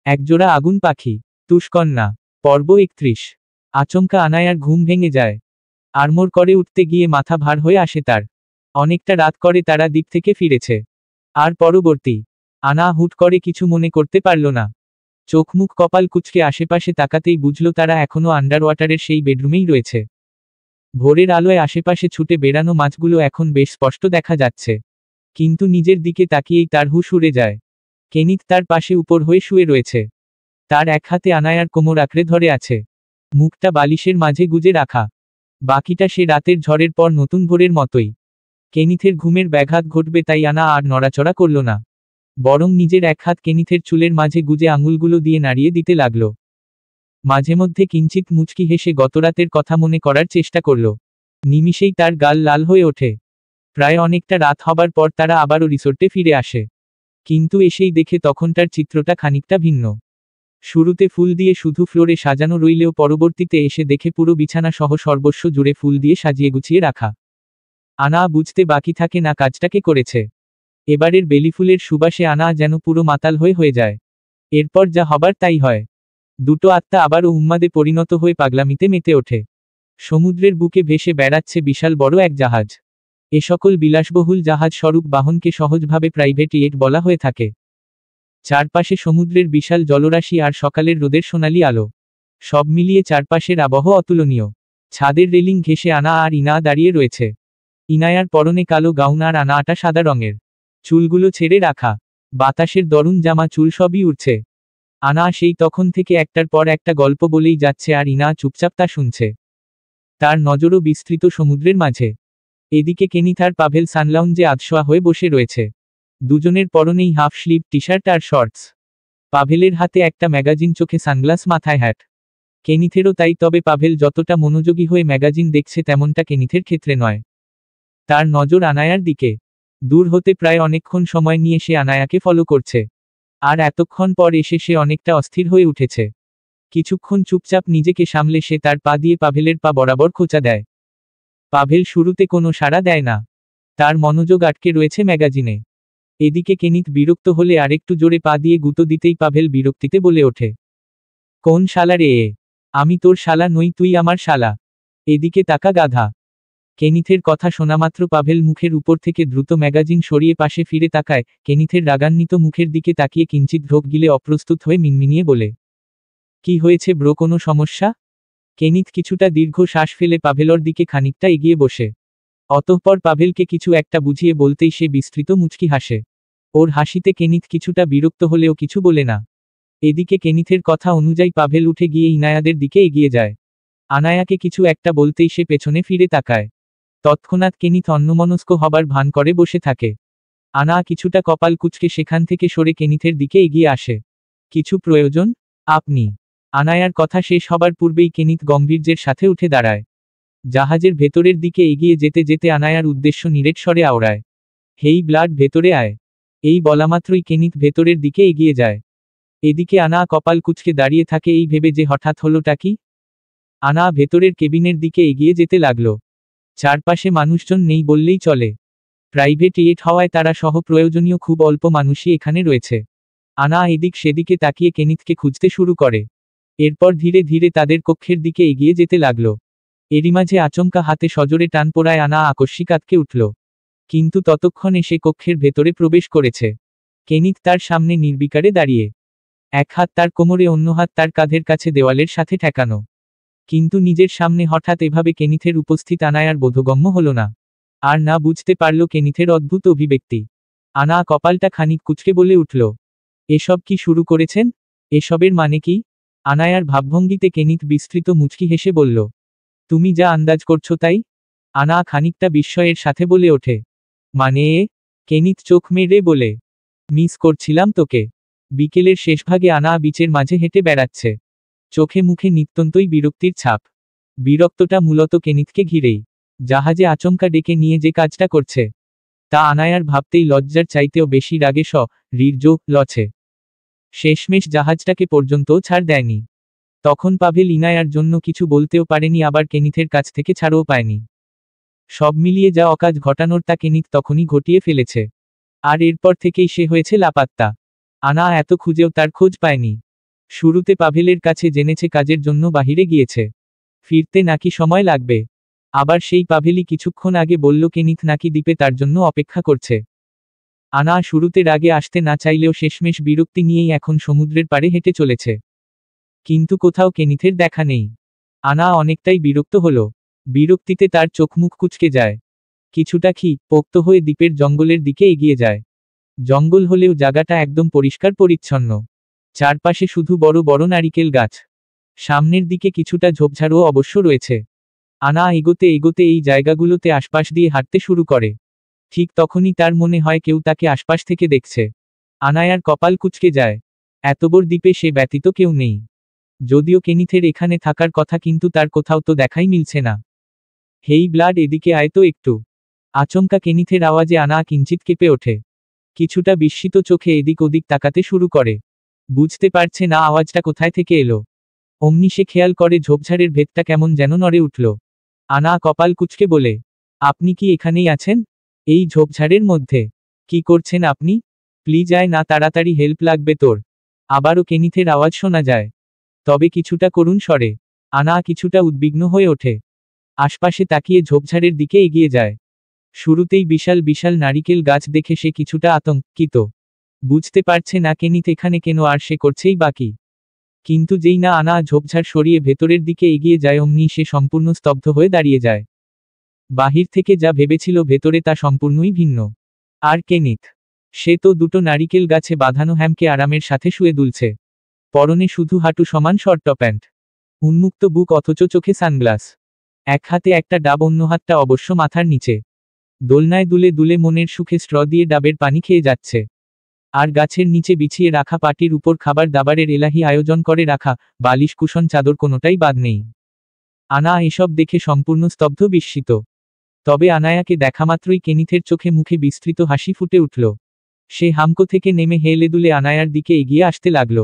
একজোড়া আগুন পাখি। তুষকন্যা। পর্ব 31। আচমকা আনায়ার ঘুম ভেঙে যায়। আড়মোড় করে উঠতে গিয়ে মাথা ভার হয়ে আসে তার। অনেকটা রাত করে তারা দ্বীপ থেকে ফিরেছে। আর পরবর্তী। আনা হুট করে কিছু মনে করতে পারল না। চোখ মুখ কপাল কুঁচকে আশেপাশে তাকাতেই বুঝল তারা এখনো আন্ডার ওয়াটারের সেই বেডরুমেই রয়েছে। ভোরের আলোয় আশেপাশে ছুটে বেড়ানো মাছগুলো এখন বেশ স্পষ্ট দেখা যাচ্ছে। কিন্তু নিজের দিকে তাকিয়েই তার হুঁশ উড়ে যায়। কেনিথ তার পাশে উপর হয়ে শুয়ে রয়েছে। তার এক হাতে আনায়ার কোমর আঁকড়ে ধরে আছে। মুখটা বালিশের মাঝে গুজে রাখা। বাকিটা সে রাতের ঝড়ের পর নতুন ভোরের মতোই। কেনিথের ঘুমের ব্যাঘাত ঘটবে তাই আনা আর নড়াচড়া করল না। বরং নিজের এক হাত কেনিথের চুলের মাঝে গুজে আঙুলগুলো দিয়ে নাড়িয়ে দিতে লাগল। মাঝে মধ্যে কিঞ্চিত মুচকি হেসে গতরাতের কথা মনে করার চেষ্টা করল। নিমিষেই তার গাল লাল হয়ে ওঠে। প্রায় অনেকটা রাত হবার পর তারা আবারও রিসোর্টে ফিরে আসে। কিন্তু এসেই দেখে তখনটার চিত্রটা খানিকটা ভিন্ন। শুরুতে ফুল দিয়ে শুধু ফ্লোরে সাজানো রইলেও পরবর্তীতে এসে দেখে পুরো বিছানা সহ সর্বস্ব জুড়ে ফুল দিয়ে সাজিয়ে গুছিয়ে রাখা। আনা বুঝতে বাকি থাকে না কাজটা কে করেছে। এবারের বেলিফুলের সুবাসে আনা যেন পুরো মাতাল হয়ে যায়। এরপর যা হবার তাই হয়। দুটো আত্মা আবারও উন্মাদে পরিণত হয়ে পাগলামিতে মেতে ওঠে। সমুদ্রের বুকে ভেসে বেড়াচ্ছে বিশাল বড় এক জাহাজ। এ সকল বিলাসবহুল জাহাজ স্বরূপ বাহনকে সহজভাবে প্রাইভেট ইয়েট বলা হয়ে থাকে। চারপাশে সমুদ্রের বিশাল জলরাশি আর সকালের রোদের সোনালি আলো। সব মিলিয়ে চারপাশের আবহ অতুলনীয়। ছাদের রেলিং ঘেঁষে আনা আর ইনা দাঁড়িয়ে রয়েছে। ইনায়ার পরনে কালো গাউন আর আটা সাদা রঙের। চুলগুলো ছেড়ে রাখা। বাতাসের দরুন জামা চুল সবই উড়ছে। আনা সেই তখন থেকে একটার পর একটা গল্প বলেই যাচ্ছে আর ইনা চুপচাপ তা শুনছে। তার নজরও বিস্তৃত সমুদ্রের মাঝে। এদিকে কেনিথ আর পাভেল সানলাউঞ্জে আধশোয়া হয়ে বসে রয়েছে। দুজনের পরনেই হাফ স্লিভ টি শার্ট আর শর্টস। পাভেলের হাতে একটা ম্যাগাজিন, চোখে সানগ্লাস, মাথায় হ্যাট। কেনিথেরও তাই, তবে পাভেল যতটা মনোযোগী হয়ে ম্যাগাজিন দেখছে তেমনটা কেনিথের ক্ষেত্রে নয়। তার নজর আনায়ার দিকে। দূর হতে প্রায় অনেকক্ষণ সময় নিয়ে সে আনায়াকে ফলো করছে। আর এতক্ষণ পর এসে সে অনেকটা অস্থির হয়ে উঠেছে। কিছুক্ষণ চুপচাপ নিজেকে সামলে সে তার পা দিয়ে পাভেলের পা বরাবর খোঁচা দেয়। পাভেল শুরুতে কোনো সাড়া দেয় না। তার মনোযোগ আটকে রয়েছে ম্যাগাজিনে। এদিকে কেনিথ বিরক্ত হলে আরেকটু জোরে পা দিয়ে গুঁতো দিতেই পাভেল বিরক্তিতে বলে ওঠে, কোন শালা রে এ? আমি তোর শালা নই, তুই আমার শালা। এদিকে তাকা গাধা। কেনিথের কথা শোনামাত্র পাভেল মুখের উপর থেকে দ্রুত ম্যাগাজিন সরিয়ে পাশে ফিরে তাকায়। কেনিথের রাগান্বিত মুখের দিকে তাকিয়ে কিঞ্চিত ঢোক গিলে অপ্রস্তুত হয়ে মিনমিনিয়ে বলে, কি হয়েছে ব্রো, কোনো সমস্যা? কেনিথ কিছুটা দীর্ঘ শ্বাস ফেলে পাভেলর দিকে খানিকটা এগিয়ে বসে। অতঃপর পাভেলকে কিছু একটা বুঝিয়ে বলতেই সে বিস্তৃত মুচকি হাসে। ওর হাসিতে কেনিথ কিছুটা বিরক্ত হলেও কিছু বলে না। এদিকে কেনিথের কথা অনুযায়ী পাভেল উঠে গিয়ে ইনায়াদের দিকে এগিয়ে যায়। আনায়াকে কিছু একটা বলতেই সে পেছনে ফিরে তাকায়। তৎক্ষণাৎ কেনিথ অন্যমনস্ক হবার ভান করে বসে থাকে। আনা কিছুটা কপাল কুঁচকে সেখান থেকে সরে কেনিথের দিকে এগিয়ে আসে। কিছু প্রয়োজন? আপনি? আনায়ার কথা শেষ হবার পূর্বেই কেনিথ গম্ভীর্যের সাথে উঠে দাঁড়ায়। জাহাজের ভেতরের দিকে এগিয়ে যেতে যেতে আনায়ার উদ্দেশ্য নিরেট স্বরে আওড়ায়, হেই ব্লাড, ভেতরে আয়। এই বলামাত্রই কেনিথ ভেতরের দিকে এগিয়ে যায়। এদিকে আনা কপাল কুঁচকে দাঁড়িয়ে থাকে, এই ভেবে যে হঠাৎ হলোটা কি। আনা ভেতরের কেবিনের দিকে এগিয়ে যেতে লাগলো। চারপাশে মানুষজন নেই বললেই চলে। প্রাইভেট ইয়েট হওয়ায় তারা সহ প্রয়োজনীয় খুব অল্প মানুষই এখানে রয়েছে। আনা এদিক সেদিকে তাকিয়ে কেনিথকে খুঁজতে শুরু করে। এরপর ধীরে ধীরে তাদের কক্ষের দিকে এগিয়ে যেতে লাগলো। এরই মাঝে আচমকা হাতে সজোরে টান পড়ায় আনা আকস্মিক আঁতকে উঠল। কিন্তু ততক্ষণে সে কক্ষের ভেতরে প্রবেশ করেছে। কেনিথ তার সামনে নির্বিকারে দাঁড়িয়ে। এক হাত তার কোমরে, অন্য হাত তার কাঁধের কাছে দেওয়ালের সাথে ঠেকানো। কিন্তু নিজের সামনে হঠাৎ এভাবে কেনিথের উপস্থিত আনায়ার বোধগম্য হল না। আর না বুঝতে পারল কেনিথের অদ্ভুত অভিব্যক্তি। আনা কপালটা খানিক কুঁচকে বলে উঠল, এসব কি শুরু করেছেন? এসবের মানে কি? আনায়ার ভাবভঙ্গিতে কেনিথ বিস্তৃত মুচকি হেসে বলল, তুমি যা আন্দাজ করছো তাই। আনা খানিকটা বিস্ময়ের সাথে বলে ওঠে, মানে এ? কেনিথ চোখ মেরে বলে, মিস করছিলাম তোকে। বিকেলের শেষভাগে আনা বিচের মাঝে হেঁটে বেড়াচ্ছে। চোখে মুখে নিত্যন্তই বিরক্তির ছাপ। বিরক্তটা মূলত কেনিথকে ঘিরেই। জাহাজে আচমকা ডেকে নিয়ে যে কাজটা করছে তা আনায়ার ভাবতেই লজ্জার চাইতেও বেশি রাগে রির্জো লছে। শেষমেশ জাহাজটাকে পর্যন্তও ছাড় দেয়নি। তখন পাভেল ইনায়ার জন্য কিছু বলতেও পারেনি, আবার কেনিথের কাছ থেকে ছাড়ও পায়নি। সব মিলিয়ে যা অকাজ ঘটানোর তা কেনিথ তখনই ঘটিয়ে ফেলেছে। আর এরপর থেকেই সে হয়েছে লাপাত্তা। আনা এত খুঁজেও তার খোঁজ পায়নি। শুরুতে পাভেলের কাছে জেনেছে কাজের জন্য বাহিরে গিয়েছে, ফিরতে নাকি সময় লাগবে। আবার সেই পাভেলই কিছুক্ষণ আগে বলল কেনিথ নাকি দ্বীপে তার জন্য অপেক্ষা করছে। আনা শুরুতে রাগে আসতে না চাইলেও শেষমেশ বিরক্তি নিয়েই এখন সমুদ্রের পাড়ে হেঁটে চলেছে। কিন্তু কোথাও কেনিথের দেখা নেই। আনা অনেকটাই বিরক্ত হলো। বিরক্তিতে তার চোখ মুখ কুঁচকে যায়। কিছুটা পোক্ত হয়ে দ্বীপের জঙ্গলের দিকে এগিয়ে যায়। জঙ্গল হলেও জায়গাটা একদম পরিষ্কার পরিচ্ছন্ন। চারপাশে শুধু বড় বড় নারিকেল গাছ। সামনের দিকে কিছুটা ঝোপঝাড়ও অবশ্য রয়েছে। আনা এগোতে এগোতে এই জায়গাগুলোতে আশপাশ দিয়ে হাঁটতে শুরু করে। ঠিক তখনই তার মনে হয় কেউ তাকে আশপাশ থেকে দেখছে। আনায়ার কপাল কুঁচকে যায়। এত বড় দ্বীপে সে ব্যতীত কেউ নেই। যদিও কেনিথের এখানে থাকার কথা, কিন্তু তার কোথাও তো দেখাই মিলছে না। হেই ব্লাড, এদিকে আয় তো একটু। আচমকা কেনিথের আওয়াজে আনা কিঞ্চিত কেঁপে ওঠে। কিছুটা বিস্মিত চোখে এদিক ওদিক তাকাতে শুরু করে। বুঝতে পারছে না আওয়াজটা কোথায় থেকে এলো। অমনি সে খেয়াল করে ঝোপঝাড়ের ভেতটা কেমন যেন নড়ে উঠল। আনা কপাল কুঁচকে বলে, আপনি কি এখানেই আছেন? এই ঝোপঝাড়ের মধ্যে? কি করছেন আপনি? প্লিজ আয় না, তাড়াতাড়ি, হেল্প লাগবে তোর। আবারও কেনিথের আওয়াজ শোনা যায়, তবে কিছুটা করুণ স্বরে। আনা কিছুটা উদ্বিগ্ন হয়ে ওঠে। আশপাশে তাকিয়ে ঝোপঝাড়ের দিকে এগিয়ে যায়। শুরুতেই বিশাল বিশাল নারিকেল গাছ দেখে সে কিছুটা আতঙ্কিত। বুঝতে পারছে না কেনিথ এখানে কেন, আর সে করছেই বাকি। কিন্তু যেই না আনা ঝোপঝাড় সরিয়ে ভেতরের দিকে এগিয়ে যায়, অমনি সে সম্পূর্ণ স্তব্ধ হয়ে দাঁড়িয়ে যায়। বাহির থেকে যা ভেবেছিল ভেতরে তা সম্পূর্ণই ভিন্ন। আর কেনিথ, সে তো দুটো নারিকেল গাছে বাঁধানো হ্যামকে আরামের সাথে শুয়ে দুলছে। পরনে শুধু হাঁটু সমান শর্ট প্যান্ট, উন্মুক্ত বুক, অথচ চোখে সানগ্লাস। এক হাতে একটা ডাব, অন্য হাতটা অবশ্য মাথার নিচে। দোলনায় দুলে দুলে মনের সুখে স্ট্র দিয়ে ডাবের পানি খেয়ে যাচ্ছে। আর গাছের নিচে বিছিয়ে রাখা পাটির উপর খাবার দাবারের এলাহি আয়োজন করে রাখা, বালিশ, কুশন, চাদর, কোনোটাই বাদ নেই। আনা এসব দেখে সম্পূর্ণ স্তব্ধ, বিস্মিত। তবে আনায়াকে দেখামাত্রই কেনিথের চোখে মুখে বিস্তৃত হাসি ফুটে উঠল। সে হামকো থেকে নেমে হেলে দুলে আনায়ার দিকে এগিয়ে আসতে লাগল।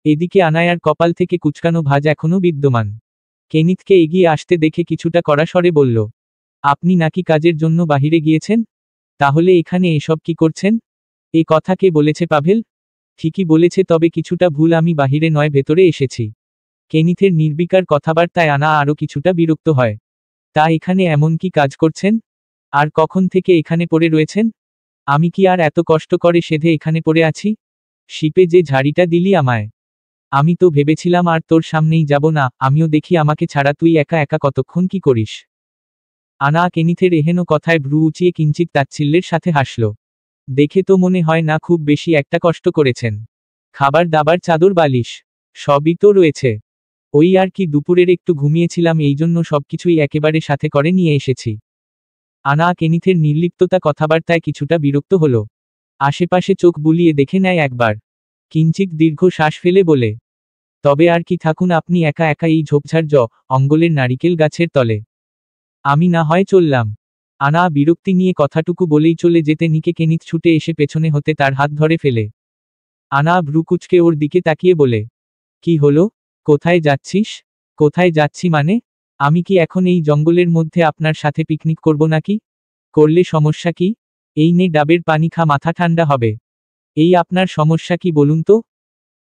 এদিকে আনায়ার কপাল থেকে কুচকানো ভাঁজ এখনও বিদ্যমান। কেনিথকে এগিয়ে আসতে দেখে কিছুটা কড়া স্বরে বলল, আপনি নাকি কাজের জন্য বাহিরে গিয়েছেন? তাহলে এখানে এসব কি করছেন? এ কথা কে বলেছে পাভেল? ঠিকই বলেছে, তবে কিছুটা ভুল, আমি বাহিরে নয় ভেতরে এসেছি। কেনিথের নির্বিকার কথাবার্তায় আনা আরও কিছুটা বিরক্ত হয়। তা এখানে এমন কি কাজ করছেন? আর কখন থেকে এখানে পড়ে রয়েছেন? আমি কি আর এত কষ্ট করে সেধে এখানে পড়ে আছি? শিপে যে ঝাড়িটা দিলি আমায়, আমি তো ভেবেছিলাম আর তোর সামনেই যাব না, আমিও দেখি আমাকে ছাড়া তুই একা একা কতক্ষণ কি করিস। আনা কেনিথের এহেন কথায় ভ্রু উঁচিয়ে কিঞ্চিত তাচ্ছিল্যের সাথে হাসল। দেখে তো মনে হয় না খুব বেশি একটা কষ্ট করেছেন। খাবার দাবার, চাদর, বালিশ সবই তো রয়েছে। ওই আর কি, দুপুরের একটু ঘুমিয়েছিলাম, এই জন্য সবকিছুই একেবারে সাথে করে নিয়ে এসেছি। আনা কেনিথের নির্লিপ্ততা কথাবার্তায় কিছুটা বিরক্ত হল। আশেপাশে চোখ বুলিয়ে দেখে নেয় একবার। কিঞ্চিত দীর্ঘ শ্বাস ফেলে বলে, তবে আর কি, থাকুন আপনি একা একা এই ঝোপঝাড় অঙ্গলের নারিকেল গাছের তলে। আমি না হয় চললাম। আনা বিরক্তি নিয়ে কথাটুকু বলেই চলে যেতে নিকে কেনিথ ছুটে এসে পেছনে হতে তার হাত ধরে ফেলে। আনা ভ্রুকুচকে ওর দিকে তাকিয়ে বলে, কি হলো? কোথায় যাচ্ছিস? কোথায় যাচ্ছি মানে? আমি কি এখন এই জঙ্গলের মধ্যে আপনার সাথে পিকনিক করব নাকি? করলে সমস্যা কি? এই নে ডাবের পানি খা, মাথা ঠান্ডা হবে। এই আপনার সমস্যা কি বলুন তো?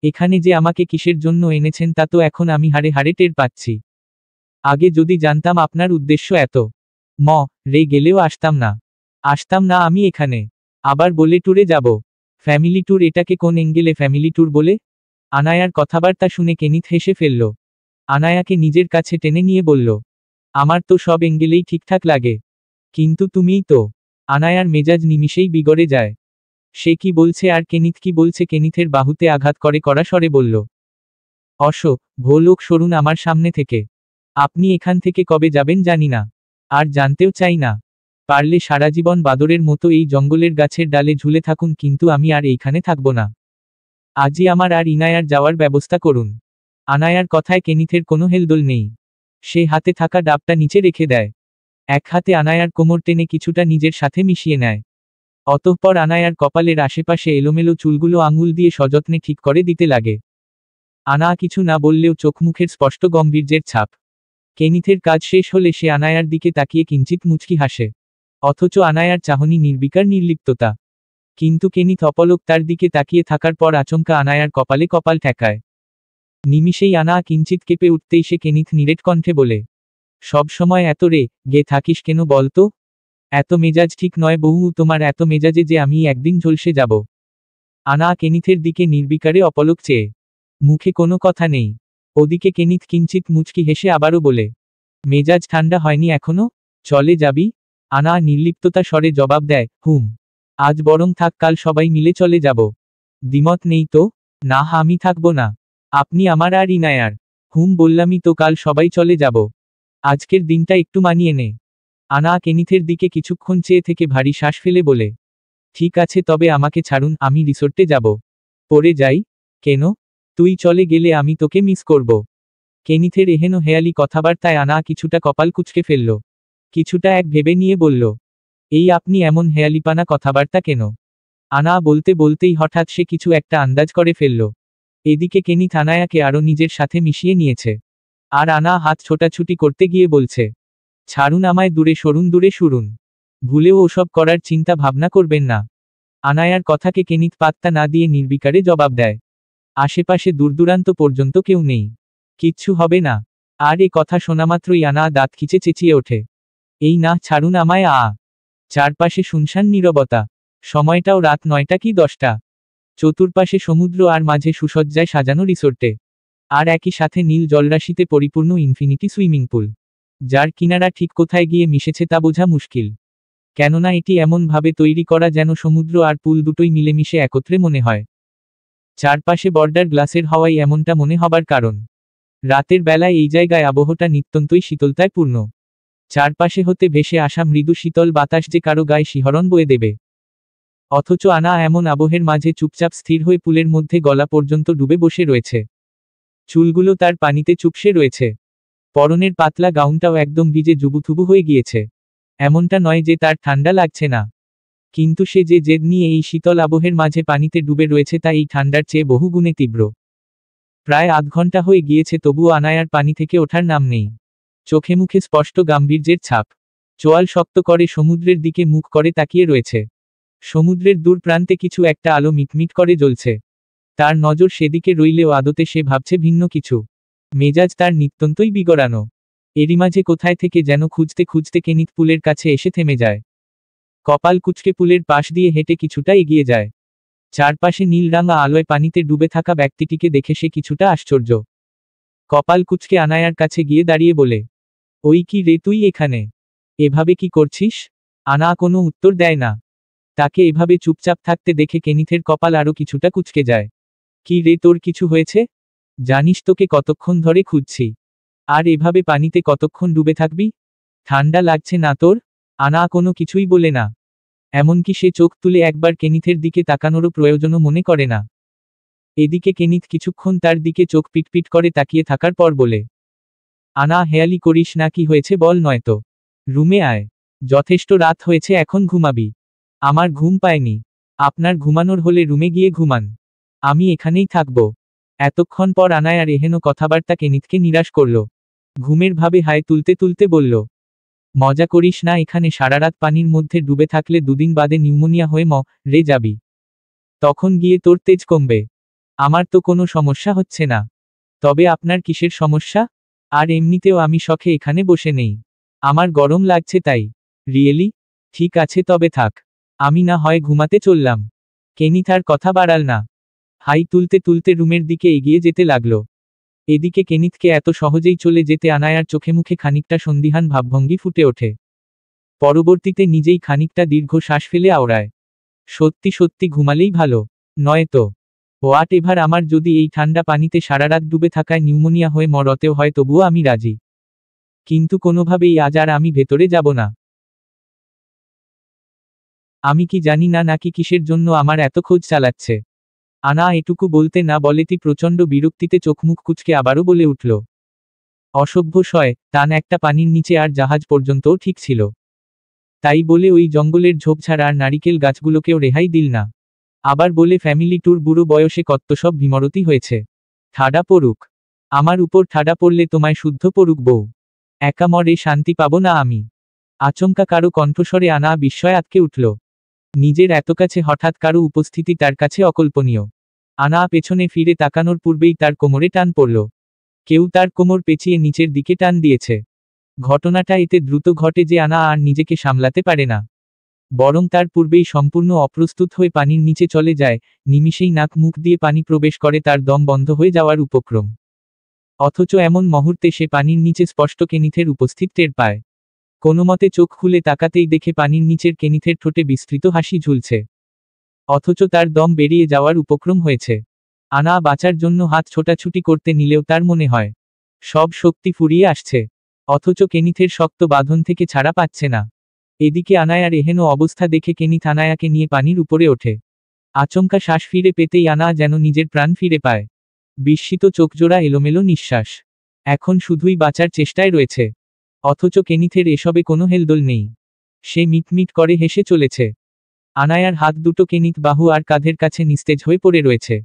এখানে যে আমাকে কিসের জন্য এনেছেন তা তো এখন আমি হাড়ে হাড়ে টের পাচ্ছি। আগে যদি জানতাম আপনার উদ্দেশ্য এত রে গেলেও আসতাম না। আসতাম না আমি এখানে। আবার বলে ট্যুরে যাব। Family tour? এটাকে কোন এঙ্গেলে ফ্যামিলি ট্যুর বলে? আনায়ার কথাবার্তা শুনে কেনিথ হেসে ফেলল। আনায়াকে নিজের কাছে টেনে নিয়ে বলল, আমার তো সব এঙ্গেলেই ঠিকঠাক লাগে, কিন্তু তুমিই তো। আনায়ার মেজাজ নিমিষেই বিগড়ে যায়। সে কি বলছে আর কেনিথ কি বলছে? কেনিথের বাহুতে আঘাত করে কড়া স্বরে বলল, ভোলোক সরুন আমার সামনে থেকে। আপনি এখান থেকে কবে যাবেন জানি না, আর জানতেও চাই না। পারলে সারা জীবন বাদরের মতো এই জঙ্গলের গাছের ডালে ঝুলে থাকুন, কিন্তু আমি আর এইখানে থাকব না। আজই আমার আর ইনায়ার যাওয়ার ব্যবস্থা করুন। আনায়ার কথায় কেনিথের কোনো হেলদোল নেই। সে হাতে থাকা ডাবটা নিচে রেখে দেয়। এক হাতে আনায়ার কোমর টেনে কিছুটা নিজের সাথে মিশিয়ে নেয়। অতঃপর আনায়ার কপালের আশেপাশে এলোমেলো চুলগুলো আঙুল দিয়ে সযত্নে ঠিক করে দিতে লাগে। আনা কিছু না বললেও চোখ মুখের স্পষ্ট গম্ভীর্যের ছাপ। কেনিথের কাজ শেষ হলে সে আনায়ার দিকে তাকিয়ে কিঞ্চিত মুচকি হাসে। অথচ আনায়ার চাহনি নির্বিকার নির্লিপ্ততা। কিন্তু কেনিথ অপলক তার দিকে তাকিয়ে থাকার পর আচমকা আনায়ার কপালে কপাল ঠেকায়। নিমিষেই আনা কিঞ্চিত কেঁপে উঠতেই সে কেনিথ নিরেট কণ্ঠে বলে, সব সময় এত গে থাকিস কেন বলতো? এত মেজাজ ঠিক নয় বহু, তোমার এত মেজাজে যে আমি একদিন ঝলসে যাব। আনা কেনিথের দিকে নির্বিকারে অপলক চেয়ে, মুখে কোনো কথা নেই। ওদিকে কেনিথ কিঞ্চিত মুচকি হেসে আবারও বলে, মেজাজ ঠান্ডা হয়নি এখনো? চলে যাবি? আনা নির্লিপ্ততা স্বরে জবাব দেয়, হুম। আজ বরং থাক, কাল সবাই মিলে চলে যাব। দ্বিমত নেই তো? না, আমি থাকবো না। আপনি আমার আর ইনায়ার। হুম বললামই তো, কাল সবাই চলে যাব। আজকের দিনটা একটু মানিয়ে নে। আনা কেনিথের দিকে কিছুক্ষণ চেয়ে থেকে ভারী শ্বাস ফেলে বলে, ঠিক আছে তবে আমাকে ছাড়ুন, আমি রিসোর্টে যাব। পরে যাই? কেন? তুই চলে গেলে আমি তোকে মিস করব। কেনিথের এহেন হেয়ালি কথাবার্তায় আনা কিছুটা কপাল কুঁচকে ফেলল। কিছুটা এক ভেবে নিয়ে বলল, এই আপনি এমন হেয়ালিপানা কথাবার্তা কেন? আনা বলতে বলতেই হঠাৎ সে কিছু একটা আন্দাজ করে ফেলল। এদিকে কেনিথ আনায়াকে আরও নিজের সাথে মিশিয়ে নিয়েছে। আর আনা হাত ছোটাছুটি করতে গিয়ে বলছে, ছাড়ুন আমায়, দূরে সরুন, দূরে সরুন। ভুলেও ওসব করার চিন্তা ভাবনা করবেন না। আনায়ার কথাকে কেনিথ পাত্তা না দিয়ে নির্বিকারে জবাব দেয়, আশেপাশে দূরদূরান্ত পর্যন্ত কেউ নেই, কিচ্ছু হবে না। আর এ কথা শোনামাত্রই আনা দাঁত খিচে চেঁচিয়ে ওঠে, এই না, ছাড়ুন আমায়। চারপাশে শুনশান নীরবতা। সময়টাও রাত 9টা কি 10টা। চতুর্পাশে সমুদ্র আর মাঝে সুসজ্জায় সাজানো রিসোর্টে। আর একই সাথে নীল জলরাশিতে পরিপূর্ণ ইনফিনিটি সুইমিং পুল, যার কিনারা ঠিক কোথায় গিয়ে মিশেছে তা বোঝা মুশকিল। কেননা এটি এমনভাবে তৈরি করা যেন সমুদ্র আর পুল দুটোই মিলেমিশে একত্রে মনে হয়। চারপাশে বর্ডার গ্লাসের হওয়াই এমনটা মনে হবার কারণ। রাতের বেলায় এই জায়গায় আবহটা নিত্যন্তই শীতলতায় পূর্ণ। চারপাশে হতে ভেসে আসা মৃদু শীতল বাতাস যে কারো গায়ে শিহরণ বয়ে দেবে। অথচ আনা এমন আবহের মাঝে চুপচাপ স্থির হয়ে পুলের মধ্যে গলা পর্যন্ত ডুবে বসে রয়েছে। চুলগুলো তার পানিতে চুপসে রয়েছে। পরনের পাতলা গাউনটাও একদম ভিজে জুবুথুবু হয়ে গিয়েছে। এমনটা নয় যে তার ঠান্ডা লাগছে না, কিন্তু সে যে জেদ নিয়ে এই শীতল আবহের মাঝে পানিতে ডুবে রয়েছে তা এই ঠান্ডার চেয়ে বহু গুণে তীব্র। প্রায় আধ ঘন্টা হয়ে গিয়েছে তবুও আনায়ার পানি থেকে ওঠার নাম নেই। চোখে মুখে স্পষ্ট গাম্ভীর্যের ছাপ। চোয়াল শক্ত করে সমুদ্রের দিকে মুখ করে তাকিয়ে রয়েছে। সমুদ্রের দূর প্রান্তে কিছু একটা আলো মিটমিট করে জ্বলছে। তার নজর সেদিকে রইলেও আদতে সে ভাবছে ভিন্ন কিছু। মেজাজ তার নিত্যন্তই বিগড়ানো। এরই মাঝে কোথায় থেকে যেন খুঁজতে খুঁজতে কেনিথ পুলের কাছে এসে থেমে যায়। কপাল কুঁচকে পুলের পাশ দিয়ে হেঁটে কিছুটা এগিয়ে যায়। চারপাশে নীলরাঙা আলোয় পানিতে ডুবে থাকা ব্যক্তিটিকে দেখে সে কিছুটা আশ্চর্য। কপাল কুঁচকে আনায়ার কাছে গিয়ে দাঁড়িয়ে বলে, ওই কি রে, তুই এখানে? এভাবে কি করছিস? আনা কোনো উত্তর দেয় না। তাকে এভাবে চুপচাপ থাকতে দেখে কেনিথের কপাল আরও কিছুটা কুঁচকে যায়। কি রে, তোর কিছু হয়েছে? জানিস তোকে কতক্ষণ ধরে খুঁজছি। আর এভাবে পানিতে কতক্ষণ ডুবে থাকবি? ঠান্ডা লাগছে না তোর? আনা কোনো কিছুই বলে না। এমনকি সে চোখ তুলে একবার কেনিথের দিকে তাকানোরও প্রয়োজনও মনে করে না। এদিকে কেনিথ কিছুক্ষণ তার দিকে চোখ পিটপিট করে তাকিয়ে থাকার পর বলে, আনা হেয়ালি করিস না, কি হয়েছে বল, নয়তো রুমে আয়। যথেষ্ট রাত হয়েছে, এখন ঘুমাবি। আমার ঘুম পায়নি। আপনার ঘুমানোর হলে রুমে গিয়ে ঘুমান, আমি এখানেই থাকব। এতক্ষণ পর আনায়ার এহেন কথাবার্তা কেনিথকে নিরাশ করল। ঘুমের ভাবে হায় তুলতে তুলতে বলল, মজা করিস না, এখানে সারারাত পানির মধ্যে ডুবে থাকলে দুদিন বাদে নিউমোনিয়া হয়ে রে যাবি। তখন গিয়ে তোর তেজ কমবে। আমার তো কোনো সমস্যা হচ্ছে না। তবে আপনার কিসের সমস্যা? আর এমনিতেও আমি শখে এখানে বসে নেই, আমার গরম লাগছে তাই। রিয়েলি? ঠিক আছে তবে থাক, আমি না হয় ঘুমাতে চললাম। কেনিথ আর কথা বাড়াল না। হাই তুলতে তুলতে রুমের দিকে এগিয়ে যেতে লাগলো। এদিকে কেনিথকে এত সহজেই চলে যেতে আনায়ার চোখে মুখে খানিকটা সন্দিহান ভাবভঙ্গি ফুটে ওঠে। পরবর্তীতে নিজেই খানিকটা দীর্ঘ শ্বাস ফেলে আওড়ায়, সত্যি সত্যি ঘুমালেই ভালো, নয়তো হোয়াট এভার, আমার যদি এই ঠান্ডা পানিতে সারারাত ডুবে থাকায় নিউমোনিয়া হয়ে মরতেও হয় তবুও আমি রাজি। কিন্তু কোনোভাবেই আজ আর আমি ভেতরে যাব না। আমি কি জানি না নাকি কিসের জন্য আমার এত খোঁজ চালাচ্ছে। আনা এটুকু বলতে না বলেতি প্রচণ্ড বিরক্তিতে চোখমুখ কুঁচকে আবারও বলে উঠল, অসভ্য শয়, টান একটা পানির নিচে আর জাহাজ পর্যন্তও ঠিক ছিল। তাই বলে ওই জঙ্গলের ঝোপঝাড় আর নারিকেল গাছগুলোকেও রেহাই দিল না। আবার বলে ফ্যামিলি ট্যুর, বুড়ো বয়সে কত সব ভীমরতি হয়েছে। ঠাডা পড়ুক, আমার উপর ঠাডা পড়লে তোমায় শুদ্ধ পড়ুক বউ, একা মরে শান্তি পাবো না আমি। আচমকা কারো কণ্ঠস্বরে আনা বিস্ময় আটকে উঠল। নিজের এত কাছে হঠাৎ কারো উপস্থিতি তার কাছে অকল্পনীয়। আনা পেছনে ফিরে তাকানোর পূর্বেই তার কোমরে টান পড়ল। কেউ তার কোমর পেঁচিয়ে নিচের দিকে টান দিয়েছে। ঘটনাটা এতে দ্রুত ঘটে যে আনা আর নিজেকে সামলাতে পারে না, বরং তার পূর্বেই সম্পূর্ণ অপ্রস্তুত হয়ে পানির নিচে চলে যায়। নিমিষেই নাক মুখ দিয়ে পানি প্রবেশ করে, তার দম বন্ধ হয়ে যাওয়ার উপক্রম। অথচ এমন মুহূর্তে সে পানির নিচে স্পষ্ট কেনিথের উপস্থিত টের পায়। কোনোমতে চোখ খুলে তাকাতেই দেখে পানির নিচের কেনিথের ঠোঁটে বিস্তৃত হাসি ঝুলছে। অথচ তার দম বেরিয়ে যাওয়ার উপক্রম হয়েছে। আনা বাঁচার জন্য হাত ছোটাছুটি করতে নিলেও তার মনে হয় সব শক্তি ফুরিয়ে আসছে, অথচ কেনিথের শক্ত বাঁধন থেকে ছাড়া পাচ্ছে না। এদিকে আনায়ার এহেন অবস্থা দেখে কেনিথ আনায়াকে নিয়ে পানির উপরে ওঠে। আচমকা শ্বাস ফিরে পেতেই আনা যেন নিজের প্রাণ ফিরে পায়। বিস্মিত চোখজোড়া, এলোমেলো নিঃশ্বাস, এখন শুধুই বাঁচার চেষ্টায় রয়েছে। অথচ কেনিথের এসবে কোনো হেলদোল নেই। সে মিটমিট করে হেসে চলেছে। আনায়ার হাত দুটো কেনিথ বাহু আর কাঁধের কাছে নিস্তেজ হয়ে পড়ে রয়েছে।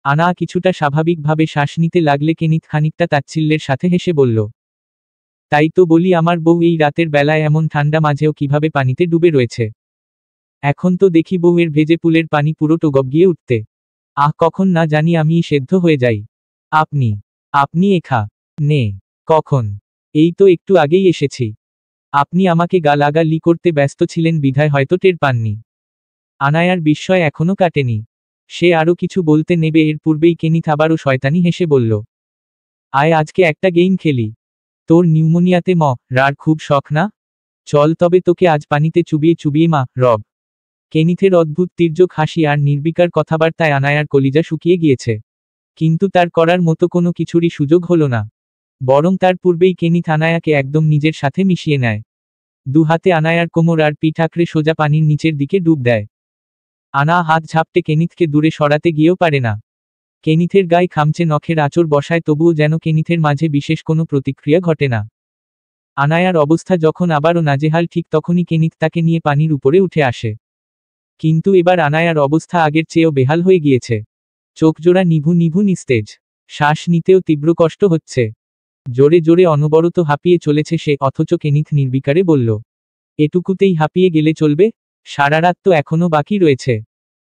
আনা কিছুটা স্বাভাবিকভাবে শ্বাস নিতে লাগলে কেনিথ খানিকটা তাচ্ছিল্যের সাথে হেসে বলল, তাই তো বলি, আমার বউ এই রাতের বেলায় এমন ঠান্ডা মাঝেও কিভাবে পানিতে ডুবে রয়েছে। এখন তো দেখি বউয়ের ভেজে পুলের পানি পুরো টগব গিয়ে উঠতে। কখন না জানি আমি সেদ্ধ হয়ে যাই। আপনি আপনি এখা নে কখন? এই তো একটু আগেই এসেছি। আপনি আমাকে গালাগালি করতে ব্যস্ত ছিলেন বিধায় হয়তো টের পাননি। আনায়ার বিস্ময় এখনো কাটেনি। সে আরো কিছু বলতে নেবে এর পূর্বেই কেনিথ আবারও শয়তানি হেসে বলল, আয় আজকে একটা গেম খেলি। তোর নিউমোনিয়াতে রার খুব শখ না? চল তবে তোকে আজ পানিতে চুবিয়ে চুবিয়ে রব। কেনিথের অদ্ভুত তির্যক হাসি আর নির্বিকার কথাবার্তায় আনায়ার কলিজা শুকিয়ে গিয়েছে। কিন্তু তার করার মতো কোনো কিছুরই সুযোগ হলো না। বরং তার পূর্বেই কেনিথ আনায়াকে একদম নিজের সাথে মিশিয়ে নেয়। দু হাতে আনায়ার কোমর আর পিঠ আঁকড়ে সোজা পানির নিচের দিকে ডুব দেয়। আনা হাত ঝাপটে কেনিথকে দূরে সরাতে গিয়েও পারে না। কেনিথের গায়ে খামচে নখের আঁচড় বসায়, তবুও যেন কেনিথের মাঝে বিশেষ কোনো প্রতিক্রিয়া ঘটে না। আনায়ার অবস্থা যখন আবারও নাজেহাল, ঠিক তখনই কেনিথ তাকে নিয়ে পানির উপরে উঠে আসে। কিন্তু এবার আনায়ার অবস্থা আগের চেয়েও বেহাল হয়ে গিয়েছে। চোখজোড়া নিভু নিভু নিস্তেজ, শ্বাস নিতেও তীব্র কষ্ট হচ্ছে। জোরে জোরে অনবরত হাঁপিয়ে চলেছে সে। অথচ কেনিথ নির্বিকারে বলল, এটুকুতেই হাঁপিয়ে গেলে চলবে? সারা রাত তো এখনো বাকি রয়েছে।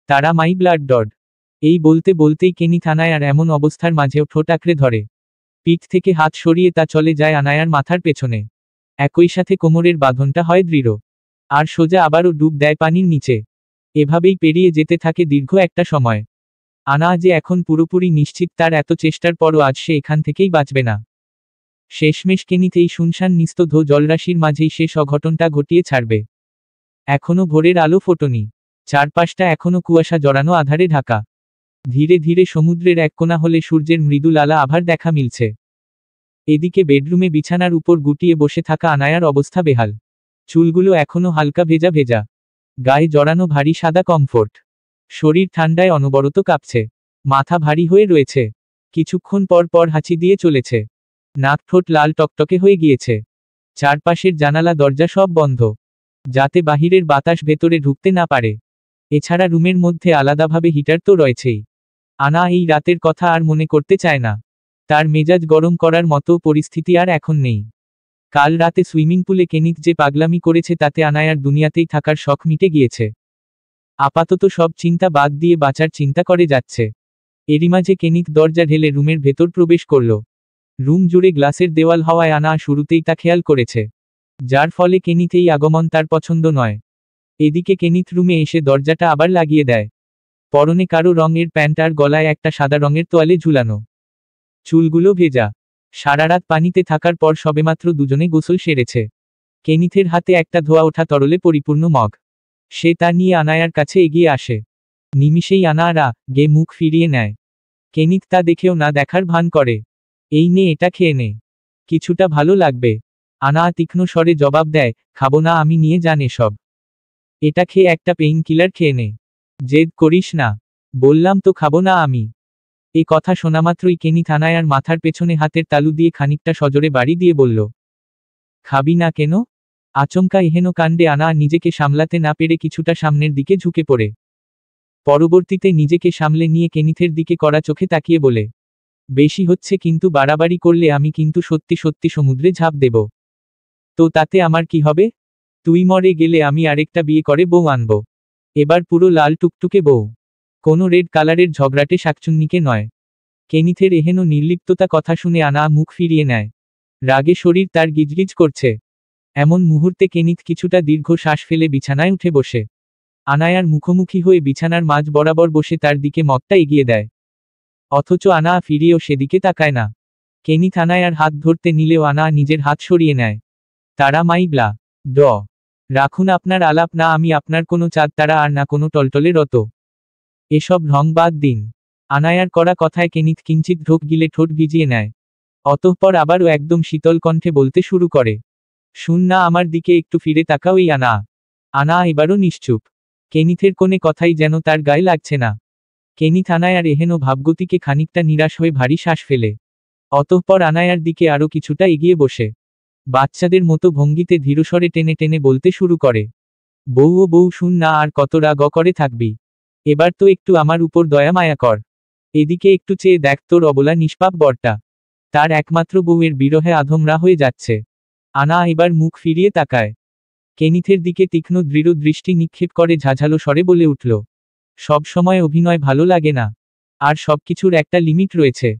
তারা মাই ব্লাড ডড। এই বলতে বলতেই কেনিথ আনায়ার এমন অবস্থার মাঝেও ঠোঁট আঁকড়ে ধরে। পিঠ থেকে হাত সরিয়ে তা চলে যায় আনায়ার মাথার পেছনে। একই সাথে কোমরের বাঁধনটা হয় দৃঢ়, আর সোজা আবারও ডুব দেয় পানির নিচে। এভাবেই পেরিয়ে যেতে থাকে দীর্ঘ একটা সময়। আনা যে এখন পুরোপুরি নিশ্চিত তার এত চেষ্টার পরও আজ সে এখান থেকেই বাঁচবে না। শেষমেশ কেনিথ এই শুনশান নিস্তব্ধ জলরাশির মাঝেই শেষ অঘটনটা ঘটিয়ে ছাড়বে। এখনো ভোরের আলো ফোটেনি। চারপাশটা এখনো কুয়াশা জড়ানো আধারে ঢাকা। ধীরে ধীরে সমুদ্রের এক কোণা হলে সূর্যের মৃদু লালা আভার দেখা মিলছে। এদিকে বেডরুমে বিছানার উপর গুটিয়ে বসে থাকা আনায়ার অবস্থা বেহাল। চুলগুলো এখনো হালকা ভেজা ভেজা, গায়ে জড়ানো ভারী সাদা কমফোর্ট। শরীর ঠান্ডায় অনবরত কাঁপছে, মাথা ভারী হয়ে রয়েছে। কিছুক্ষণ পর পর হাঁচি দিয়ে চলেছে। নাক ঠোঁট লাল টকটকে হয়ে গিয়েছে। চারপাশের জানালা দরজা সব বন্ধ, যাতে বাহিরের বাতাস ভেতরে ঢুকতে না পারে। এছাড়া রুমের মধ্যে আলাদাভাবে হিটার তো রয়েছেই। আনা এই রাতের কথা আর মনে করতে চায় না। তার মেজাজ গরম করার মতো পরিস্থিতি আর এখন নেই। কাল রাতে সুইমিং পুলে কেনিথ যে পাগলামি করেছে তাতে আনায়ার দুনিয়াতেই থাকার শখ মিটে গিয়েছে। আপাতত সব চিন্তা বাদ দিয়ে বাঁচার চিন্তা করে যাচ্ছে। এরই মাঝে কেনিথ দরজা ঢেলে রুমের ভেতর প্রবেশ করল। রুম জুড়ে গ্লাসের দেওয়াল হওয়ায় আনা শুরুতেই তা খেয়াল করেছে, যার ফলে কেনিথ এই আগমন তার পছন্দ নয়। এদিকে কেনিথ রুমে এসে দরজাটা আবার লাগিয়ে দেয়। পরনে কারো রঙের প্যান্ট আর গলায় একটা সাদা রঙের তোয়ালে ঝুলানো। চুলগুলো ভেজা। সারা রাত পানিতে থাকার পর সবেমাত্র দুজনে গোসল সেরেছে। কেনিথের হাতে একটা ধোয়া ওঠা তরলে পরিপূর্ণ মগ। সে তা নিয়ে আনায়ার কাছে এগিয়ে আসে। নিমিষেই আনায়ারা গে মুখ ফিরিয়ে নেয়। কেনিথ তা দেখেও না দেখার ভান করে। এই নে, এটা খেয়ে নে, কিছুটা ভালো লাগবে। আনা তীক্ষ্ণ স্বরে জবাব দেয়, খাবো না আমি, নিয়ে যান এসব। এটা খেয়ে একটা পেইন কিলার খেয়ে নে। জেদ করিস না, বললাম তো খাবো না আমি। এ কথা শোনামাত্রই কেনিথ আনায়ার মাথার পেছনে হাতের তালু দিয়ে খানিকটা সজোরে বাড়ি দিয়ে বলল, খাবি না কেন? আচমকা এহেন কাণ্ডে আনা নিজেকে সামলাতে না পেরে কিছুটা সামনের দিকে ঝুঁকে পড়ে। পরবর্তীতে নিজেকে সামলে নিয়ে কেনিথের দিকে কড়া চোখে তাকিয়ে বলে, বেশি হচ্ছে কিন্তু, বাড়াবাড়ি করলে আমি কিন্তু সত্যি সত্যি সমুদ্রে ঝাঁপ দেব। তো তাতে আমার কি হবে? তুই মরে গেলে আমি আরেকটা বিয়ে করে বউ আনব। এবার পুরো লাল টুকটুকে বউ। কোনো রেড কালারের ঝগড়াটে শাকচুন্নিকে নয়। কেনিথের এহেন নির্লিপ্ততা কথা শুনে আনা মুখ ফিরিয়ে নেয়। রাগে শরীর তার গিজগিজ করছে। এমন মুহূর্তে কেনিথ কিছুটা দীর্ঘ শ্বাস ফেলে বিছানায় উঠে বসে। আনায়ার মুখোমুখি হয়ে বিছানার মাঝ বরাবর বসে তার দিকে মগটা এগিয়ে দেয়। অথচ আনা ফিরিয়েও সেদিকে তাকায় না। কেনিথ আনায়ার হাত ধরতে নিলেও আনা নিজের হাত সরিয়ে নেয়। তারা মাইবলা ড রাখুন আপনার আলাপ, না আমি আপনার কোনো চাঁদ তারা আর না কোনো টলটলে রত। এসব ঢং বাদ দিন। আনায়ার করা কথায় কেনিথ কিঞ্চিত ঢোক গিলে ঠোঁট ভিজিয়ে নেয়। অতঃপর আবারও একদম শীতল কণ্ঠে বলতে শুরু করে, শুন না, আমার দিকে একটু ফিরে তাকাও। এই আনা। আনা এবারও নিশ্চুপ। কেনিথের কোনে কথাই যেন তার গায়ে লাগছে না। কেনিথ আনায়ার এহেন ভাবগতিকে খানিকটা নিরাশ হয়ে ভারী শ্বাস ফেলে। অতঃপর আনায়ার দিকে আরও কিছুটা এগিয়ে বসে বাচ্চাদের মতো ভঙ্গিতে ধীরস্বরে টেনে টেনে বলতে শুরু করে, বউ ও বউ, শুন না, আর কত রাগ করে থাকবি? এবার তো একটু আমার উপর দয়া মায়া কর। এদিকে একটু চেয়ে দেখ তোর অবলা নিষ্পাপ বরটা, তার একমাত্র বউয়ের বিরহে আধমরা হয়ে যাচ্ছে। আনা এবার মুখ ফিরিয়ে তাকায়। কেনিথের দিকে তীক্ষ্ণ দৃঢ় দৃষ্টি নিক্ষেপ করে ঝাঝালো স্বরে বলে উঠল, সব সময় অভিনয় ভালো লাগে না, আর সবকিছুর একটা লিমিট রয়েছে।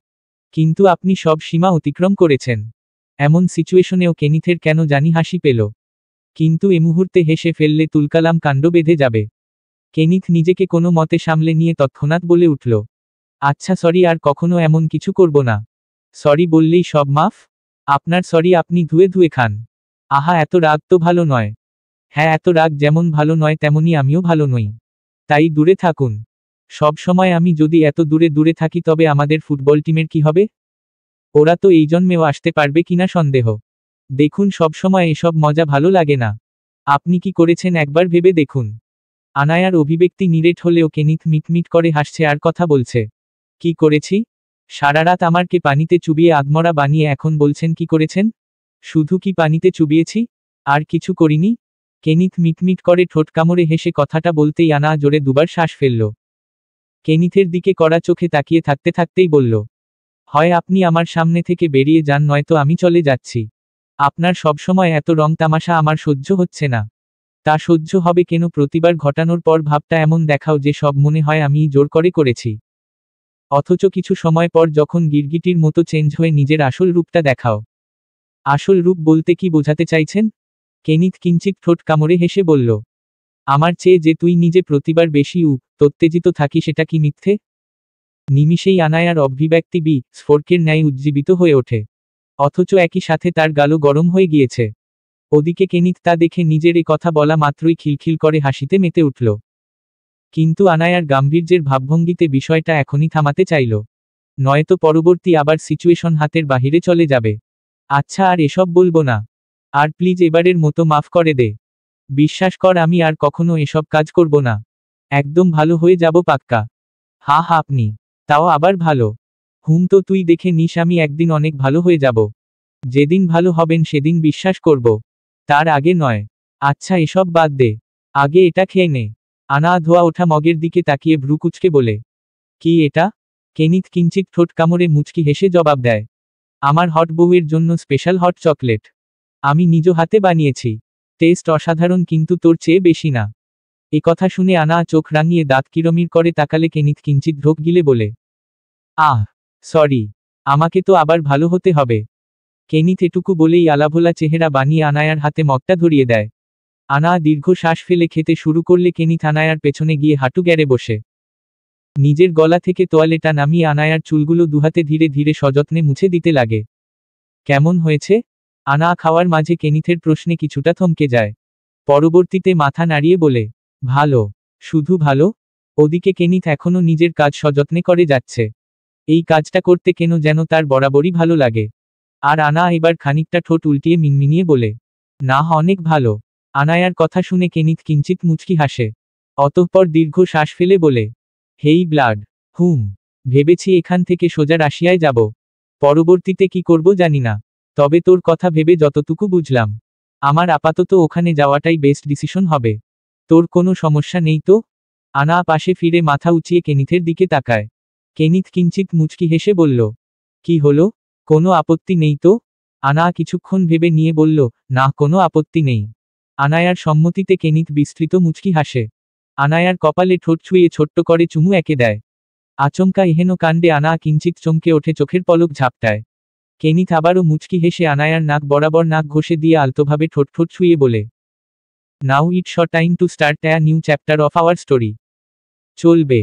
কিন্তু আপনি সব সীমা অতিক্রম করেছেন। এমন সিচুয়েশনেও কেনিথের কেন জানি হাসি পেল। কিন্তু এ মুহূর্তে হেসে ফেললে তুলকালাম কাণ্ড বেঁধে যাবে। কেনিথ নিজেকে কোনো মতে সামলে নিয়ে তৎক্ষণাৎ বলে উঠল, আচ্ছা সরি, আর কখনো এমন কিছু করব না। সরি বললেই সব মাফ? আপনার সরি আপনি ধুয়ে ধুয়ে খান। আহা, এত রাগ তো ভালো নয়। হ্যাঁ, এত রাগ যেমন ভালো নয় তেমনি আমিও ভালো নই। তাই দূরে থাকুন। সব সময় আমি যদি এত দূরে দূরে থাকি তবে আমাদের ফুটবল টিমের কি হবে? ওরা তো এই জন্মেও আসতে পারবে কিনা সন্দেহ। দেখুন, সব সময় এসব মজা ভালো লাগে না। আপনি কি করেছেন একবার ভেবে দেখুন। আনায়ার অভিব্যক্তি নিরেট হলেও কেনিথ মিটমিট করে হাসছে আর কথা বলছে, কি করেছি? সারা রাত আমারকে পানিতে চুবিয়ে আধমরা বানিয়ে এখন বলছেন কি করেছেন? শুধু কি পানিতে চুবিয়েছি? আর কিছু করিনি? কেনিথ মিটমিট করে ঠোঁট কামড়ে হেসে কথাটা বলতেই আনা জোরে দুবার শ্বাস ফেলল। কেনিথের দিকে কড়া চোখে তাকিয়ে থাকতে থাকতেই বলল, হয় আপনি আমার সামনে থেকে বেরিয়ে যান, নয়তো আমি চলে যাচ্ছি। আপনার সবসময় এত রং তামাশা আমার সহ্য হচ্ছে না। তা সহ্য হবে কেন? প্রতিবার ঘটানোর পর ভাবটা এমন দেখাও যে সব মনে হয় আমিই জোর করে করেছি। অথচ কিছু সময় পর যখন গিরগিটির মতো চেঞ্জ হয়ে নিজের আসল রূপটা দেখাও। আসল রূপ বলতে কি বোঝাতে চাইছেন? কেনিথ কিঞ্চিত ঠোঁট কামড়ে হেসে বলল, আমার চেয়ে যে তুই নিজে প্রতিবার বেশি উত্তেজিত থাকি, সেটা কি মিথ্যে? নিমিষেই আনায়ার অভিব্যক্তি স্ফোরকের ন্যায় উজ্জীবিত হয়ে ওঠে। অথচ একই সাথে তার গালও গরম হয়ে গিয়েছে। ওদিকে কেনিথ তা দেখে নিজের এ কথা বলা মাত্রই খিলখিল করে হাসিতে মেতে উঠল। কিন্তু আনায়ার গাম্ভীর্যের ভাবভঙ্গিতে বিষয়টা এখনই থামাতে চাইল, নয়তো পরবর্তী আবার সিচুয়েশন হাতের বাহিরে চলে যাবে। আচ্ছা, আর এসব বলবো না। আর প্লিজ এবারের মতো মাফ করে দে। বিশ্বাস কর, আমি আর কখনো এসব কাজ করব না। একদম ভালো হয়ে যাব পাক্কা। হা হা, আপনি? তাও আবার ভালো? তো তুই দেখে নিস, আমি একদিন অনেক ভালো হয়ে যাব। যেদিন ভালো হবেন সেদিন বিশ্বাস করব, তার আগে নয়। আচ্ছা এসব বাদ দে, আগে এটা খেয়ে নে। আনা ধোয়া ওঠা মগের দিকে তাকিয়ে ভ্রু কুঁচকে বলে, কি এটা? কেনিথ কিঞ্চিত ঠোঁট কামড়ে মুচকি হেসে জবাব দেয়, আমার হট বউয়ের জন্য স্পেশাল হট চকলেট। আমি নিজ হাতে বানিয়েছি। টেস্ট অসাধারণ, কিন্তু তোর চেয়ে বেশি না। এ কথা শুনে আনা চোখ রাঙিয়ে দাঁত কিরমির করে তাকালে কেনিথ কিঞ্চিত ঢোক গিলে বলে, আহ সরি, আমাকে তো আবার ভালো হতে হবে। কেনিথ এটুকু বলেই আলাভোলা চেহারা বানিয়ে আনায়ার হাতে মগটা ধরিয়ে দেয়। আনা দীর্ঘ শ্বাস ফেলে খেতে শুরু করলে কেনিথ আনায়ার পেছনে গিয়ে হাঁটু গেড়ে বসে নিজের গলা থেকে তোয়ালেটা নামিয়ে আনায়ার চুলগুলো দুহাতে ধীরে ধীরে সযত্নে মুছে দিতে লাগে। কেমন হয়েছে? আনা খাওয়ার মাঝে কেনিথের প্রশ্নে কিছুটা থমকে যায়। পরবর্তীতে মাথা নাড়িয়ে বলে, ভালো। শুধু ভালো? ওদিকে কেনিথ এখনো নিজের কাজ সযত্নে করে যাচ্ছে। এই কাজটা করতে কেন যেন তার বরাবরই ভালো লাগে। আর আনা এবার খানিকটা ঠোঁট উল্টিয়ে মিনমিনিয়ে বলে, না, অনেক ভালো। আনায়ার কথা শুনে কেনিথ কিঞ্চিত মুচকি হাসে। অতঃপর দীর্ঘ শ্বাস ফেলে বলে, হেই ব্লাড। ভেবেছি এখান থেকে সোজা রাশিয়ায় যাব। পরবর্তীতে কি করব জানি না। তবে তোর কথা ভেবে যতটুকু বুঝলাম, আমার আপাতত ওখানে যাওয়াটাই বেস্ট ডিসিশন হবে। তোর কোনো সমস্যা নেই তো? আনা পাশে ফিরে মাথা উঁচিয়ে কেনিথের দিকে তাকায়। কেনিথ কিঞ্চিত মুচকি হেসে বলল, কি হলো? কোনো আপত্তি নেই তো? আনা কিছুক্ষণ ভেবে নিয়ে বলল, না, কোনো আপত্তি নেই। আনায়ার সম্মতিতে কেনিথ বিস্তৃত মুচকি হাসে। আনায়ার কপালে ঠোঁট ছুঁয়ে ছোট্ট করে চুমু একে দেয়। আচমকা এহেন কাণ্ডে আনা কিঞ্চিত চমকে ওঠে, চোখের পলক ঝাপটায়। কেনিথ আবারও মুচকি হেসে আনায়ার নাক বরাবর নাক ঘষে দিয়ে আলতোভাবে ঠোঁট ছুঁয়ে বলে, now it's time to start uh new chapter of our story. চলবে।